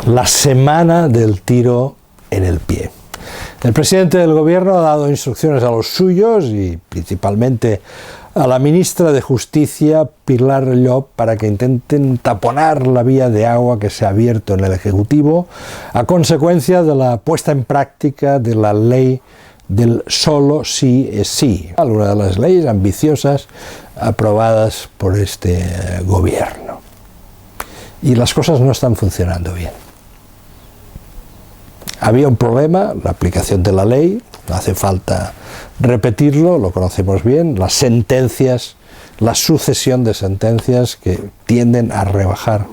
la semana del tiro en el pie. El presidente del gobierno ha dado instrucciones a los suyos y principalmente a la ministra de Justicia, Pilar Llop, para que intenten taponar la vía de agua que se ha abierto en el Ejecutivo a consecuencia de la puesta en práctica de la ley del solo sí es sí, algunas de las leyes ambiciosas aprobadas por este gobierno. Y las cosas no están funcionando bien. Había un problema, la aplicación de la ley, no hace falta repetirlo, lo conocemos bien, las sentencias, la sucesión de sentencias que tienden a rebajar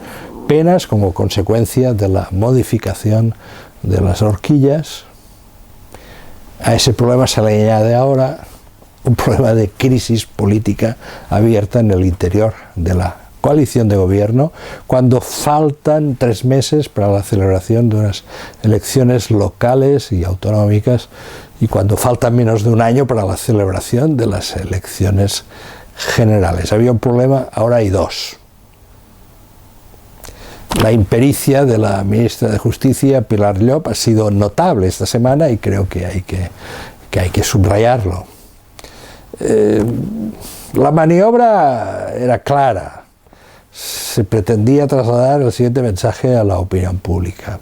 penas como consecuencia de la modificación de las horquillas. A ese problema se le añade ahora un problema de crisis política abierta en el interior de la coalición de gobierno, cuando faltan 3 meses para la celebración de unas elecciones locales y autonómicas y cuando falta menos de un año para la celebración de las elecciones generales. Había un problema, ahora hay 2. La impericia de la ministra de Justicia, Pilar Llop, ha sido notable esta semana y creo que hay que subrayarlo. La maniobra era clara. Se pretendía trasladar el siguiente mensaje a la opinión pública.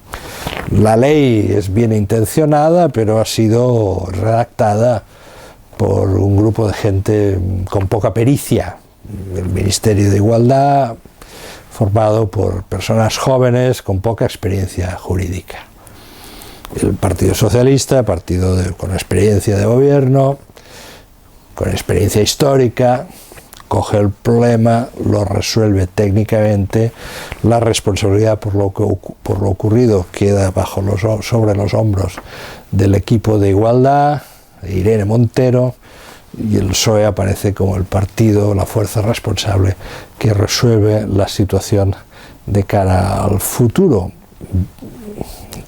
La ley es bien intencionada, pero ha sido redactada por un grupo de gente con poca pericia. El Ministerio de Igualdad, formado por personas jóvenes con poca experiencia jurídica. El Partido Socialista, con experiencia de gobierno, con experiencia histórica, coge el problema, lo resuelve técnicamente, la responsabilidad por lo ocurrido queda sobre los hombros del equipo de Igualdad, de Irene Montero, y el PSOE aparece como el partido, la fuerza responsable que resuelve la situación de cara al futuro.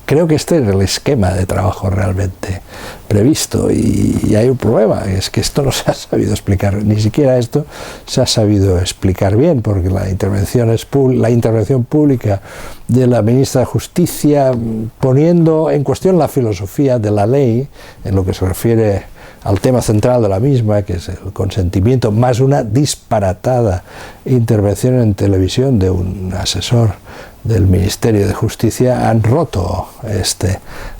Creo que este es el esquema de trabajo realmente previsto y hay un problema, es que esto no se ha sabido explicar, ni siquiera esto se ha sabido explicar bien, porque la intervención pública de la ministra de Justicia, poniendo en cuestión la filosofía de la ley, en lo que se refiere al tema central de la misma, que es el consentimiento, más una disparatada intervención en televisión de un asesor del Ministerio de Justicia, han roto este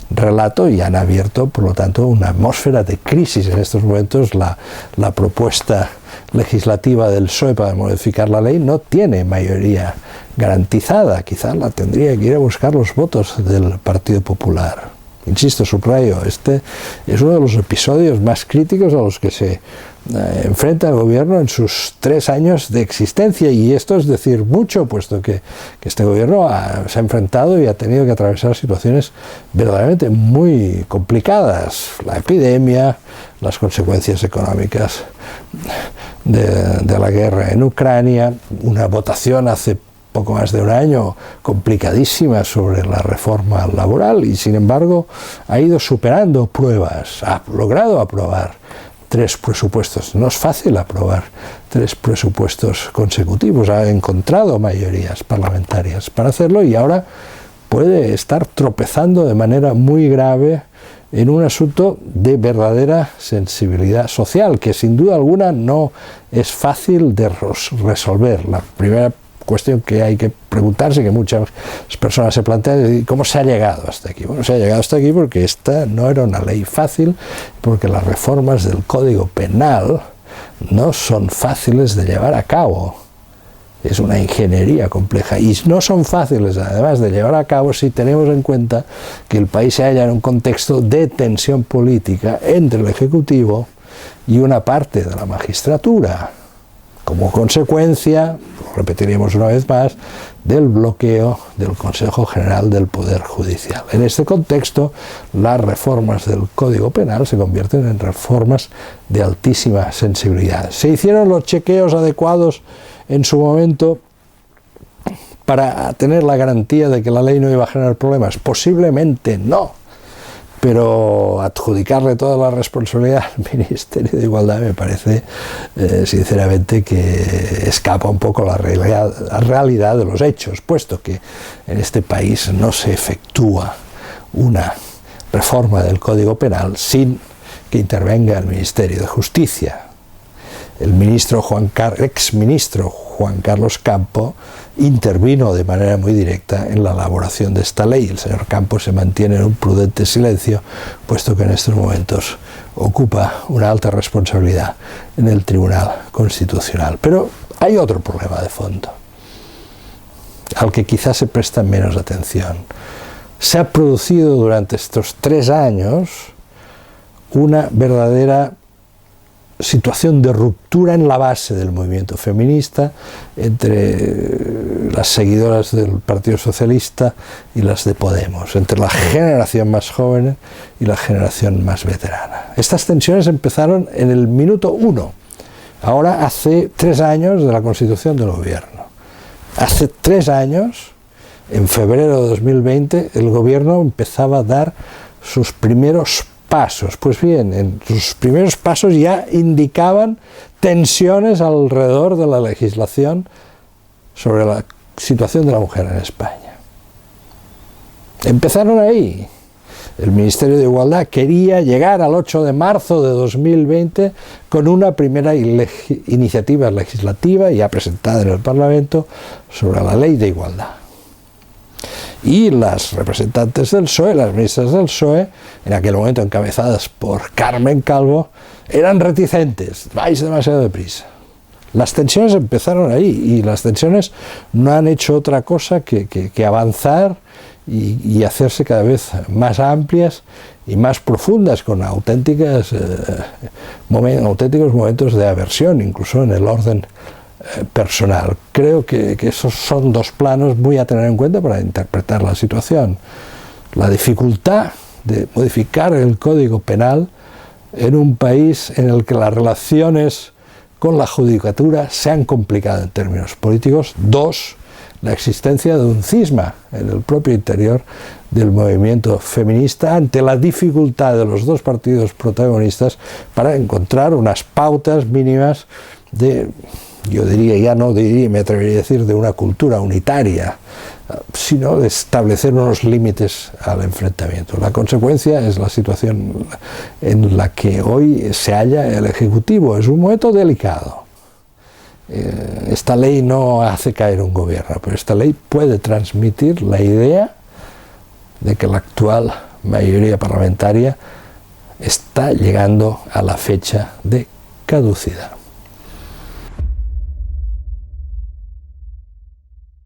relato y han abierto, por lo tanto, una atmósfera de crisis. En estos momentos la propuesta legislativa del PSOE para modificar la ley no tiene mayoría garantizada, quizás la tendría que ir a buscar los votos del Partido Popular. Insisto, subrayo, este es uno de los episodios más críticos a los que se enfrenta el gobierno en sus 3 años de existencia, y esto es decir mucho, puesto que este gobierno se ha enfrentado y ha tenido que atravesar situaciones verdaderamente muy complicadas: la epidemia, las consecuencias económicas de la guerra en Ucrania, una votación hace poco más de un año complicadísima sobre la reforma laboral, y sin embargo ha ido superando pruebas, ha logrado aprobar 3 presupuestos. No es fácil aprobar 3 presupuestos consecutivos, ha encontrado mayorías parlamentarias para hacerlo y ahora puede estar tropezando de manera muy grave en un asunto de verdadera sensibilidad social, que sin duda alguna no es fácil de resolver. La primera cuestión que hay que preguntarse, que muchas personas se plantean, es cómo se ha llegado hasta aquí. Bueno, se ha llegado hasta aquí porque esta no era una ley fácil, porque las reformas del Código Penal no son fáciles de llevar a cabo. Es una ingeniería compleja y no son fáciles además de llevar a cabo si tenemos en cuenta que el país se halla en un contexto de tensión política entre el Ejecutivo y una parte de la magistratura, como consecuencia, lo repetiremos una vez más, del bloqueo del Consejo General del Poder Judicial. En este contexto, las reformas del Código Penal se convierten en reformas de altísima sensibilidad. ¿Se hicieron los chequeos adecuados en su momento para tener la garantía de que la ley no iba a generar problemas? Posiblemente no, pero adjudicarle toda la responsabilidad al Ministerio de Igualdad me parece sinceramente que escapa un poco la realidad de los hechos, puesto que en este país no se efectúa una reforma del Código Penal sin que intervenga el Ministerio de Justicia. El exministro Juan Carlos Campo intervino de manera muy directa en la elaboración de esta ley. El señor Campo se mantiene en un prudente silencio, puesto que en estos momentos ocupa una alta responsabilidad en el Tribunal Constitucional. Pero hay otro problema de fondo, al que quizás se presta menos atención. Se ha producido durante estos 3 años una verdadera situación de ruptura en la base del movimiento feminista entre las seguidoras del Partido Socialista y las de Podemos, entre la generación más joven y la generación más veterana. Estas tensiones empezaron en el minuto 1, ahora hace 3 años de la constitución del gobierno. Hace 3 años, en febrero de 2020, el gobierno empezaba a dar sus primeros pasos. Pues bien, en sus primeros pasos ya indicaban tensiones alrededor de la legislación sobre la situación de la mujer en España. Empezaron ahí. El Ministerio de Igualdad quería llegar al 8 de marzo de 2020 con una primera iniciativa legislativa ya presentada en el Parlamento sobre la Ley de Igualdad. Y las representantes del PSOE, las ministras del PSOE, en aquel momento encabezadas por Carmen Calvo, eran reticentes, vais demasiado deprisa. Las tensiones empezaron ahí y las tensiones no han hecho otra cosa que avanzar y hacerse cada vez más amplias y más profundas, con auténticos momentos de aversión, incluso en el orden personal. Creo que esos son 2 planos muy a tener en cuenta para interpretar la situación. La dificultad de modificar el Código Penal en un país en el que las relaciones con la judicatura se han complicado en términos políticos. 2, la existencia de un cisma en el propio interior del movimiento feminista ante la dificultad de los 2 partidos protagonistas para encontrar unas pautas mínimas de, yo diría, ya no diría, me atrevería a decir, de una cultura unitaria, sino de establecer unos límites al enfrentamiento. La consecuencia es la situación en la que hoy se halla el Ejecutivo. Es un momento delicado. Esta ley no hace caer un gobierno, pero esta ley puede transmitir la idea de que la actual mayoría parlamentaria está llegando a la fecha de caducidad.